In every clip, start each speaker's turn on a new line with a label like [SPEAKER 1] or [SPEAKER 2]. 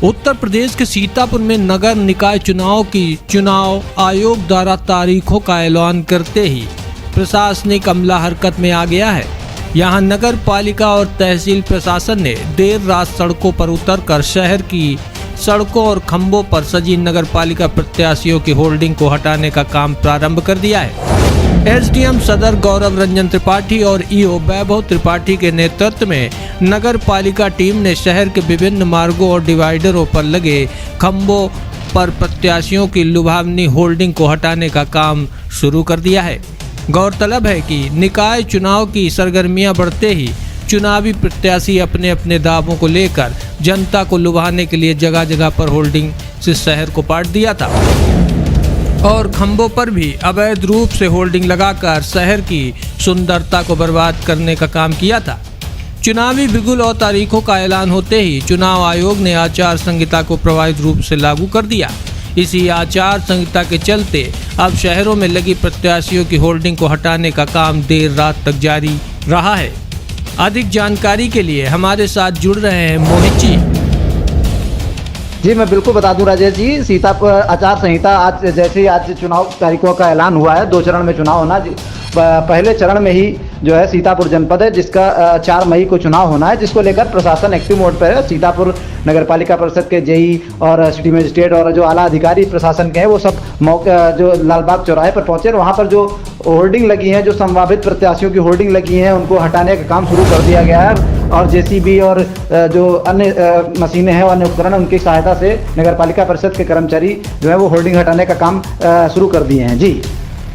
[SPEAKER 1] उत्तर प्रदेश के सीतापुर में नगर निकाय चुनाव की चुनाव आयोग द्वारा तारीखों का ऐलान करते ही प्रशासनिक अमला हरकत में आ गया है। यहां नगर पालिका और तहसील प्रशासन ने देर रात सड़कों पर उतरकर शहर की सड़कों और खंभों पर सजी नगर पालिका प्रत्याशियों की होर्डिंग को हटाने का काम प्रारंभ कर दिया है। एसडीएम सदर गौरव रंजन त्रिपाठी और ईओ वैभव त्रिपाठी के नेतृत्व में नगर पालिका टीम ने शहर के विभिन्न मार्गों और डिवाइडरों पर लगे खंभों पर प्रत्याशियों की लुभावनी होर्डिंग को हटाने का काम शुरू कर दिया है। गौरतलब है कि निकाय चुनाव की सरगर्मियां बढ़ते ही चुनावी प्रत्याशी अपने अपने दावों को लेकर जनता को लुभाने के लिए जगह जगह पर होर्डिंग से शहर को पाट दिया था और खंभों पर भी अवैध रूप से होर्डिंग लगाकर शहर की सुंदरता को बर्बाद करने का काम किया था। चुनावी बिगुल और तारीखों का ऐलान होते ही चुनाव आयोग ने आचार संहिता को प्रभावित रूप से लागू कर दिया। इसी आचार संहिता के चलते अब शहरों में लगी प्रत्याशियों की होर्डिंग को हटाने का काम देर रात तक जारी रहा है। अधिक जानकारी के लिए हमारे साथ जुड़ रहे हैं मोहित
[SPEAKER 2] जी। मैं बिल्कुल बता दूं राजेश जी, सीतापुर आचार संहिता आज जैसे ही आज चुनाव तारीखों का ऐलान हुआ है, 2 चरण में चुनाव होना। पहले चरण में ही जो है सीतापुर जनपद है जिसका 4 मई को चुनाव होना है, जिसको लेकर प्रशासन एक्टिव मोड पर है। सीतापुर नगर पालिका परिषद के जेई और सिटी मजिस्ट्रेट और जो आला अधिकारी प्रशासन के हैं वो सब मौके जो लालबाग चौराहे पर पहुंचे। वहाँ पर जो होर्डिंग लगी हैं, जो संभावित प्रत्याशियों की होर्डिंग लगी हैं, उनको हटाने का काम शुरू कर दिया गया है और जेसीबी और जो अन्य मशीनें हैं, अन्य उपकरण, उनकी सहायता से नगर पालिका परिषद के कर्मचारी जो है वो होर्डिंग हटाने का काम शुरू कर दिए हैं। जी,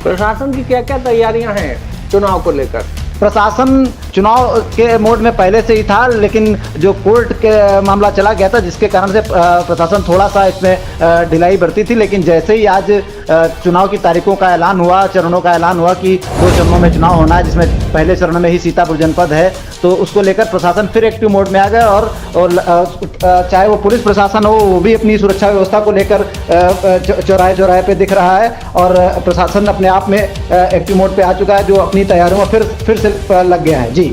[SPEAKER 3] प्रशासन की क्या क्या तैयारियां हैं चुनाव को लेकर?
[SPEAKER 2] प्रशासन चुनाव के मोड में पहले से ही था, लेकिन जो कोर्ट के मामला चला गया था जिसके कारण से प्रशासन थोड़ा सा इसमें ढिलाई बरती थी। लेकिन जैसे ही आज चुनाव की तारीखों का ऐलान हुआ, चरणों का ऐलान हुआ कि 2 चरणों में चुनाव होना है, जिसमें पहले चरण में ही सीतापुर जनपद है, तो उसको लेकर प्रशासन फिर एक्टिव मोड में आ गया और चाहे वो पुलिस प्रशासन हो, वो भी अपनी सुरक्षा व्यवस्था को लेकर चौराहे चौराहे पे दिख रहा है और प्रशासन अपने आप में एक्टिव मोड पे आ चुका है, जो अपनी तैयारियों में फिर से लग गया है। जी,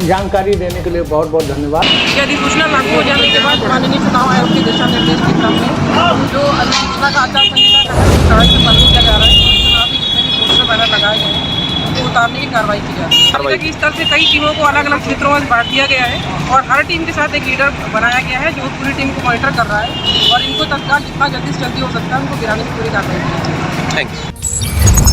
[SPEAKER 3] जानकारी देने के लिए बहुत बहुत धन्यवाद।
[SPEAKER 4] अधिसूचना लागू हो जाने के बाद माननीय चुनाव आयोग के दिशा निर्देश के क्रम में जो अधिसूचना का आचार संहिता का है कड़ाई से पालन किया जा रहा है। चुनावी जितने भी पोस्टर बैनर लगाए गए हैं उनको उतारने की कार्रवाई की जा रही है। पालिका की स्तर से कई टीमों को अलग अलग क्षेत्रों में बांट दिया गया है और हर टीम के साथ एक लीडर बनाया गया है जो पूरी टीम को मॉनिटर कर रहा है और इनको तत्काल जितना जल्दी से जल्दी हो सकता है उनको गिराने की पूरी कार्रवाई की जाएगी।
[SPEAKER 1] थैंक्स।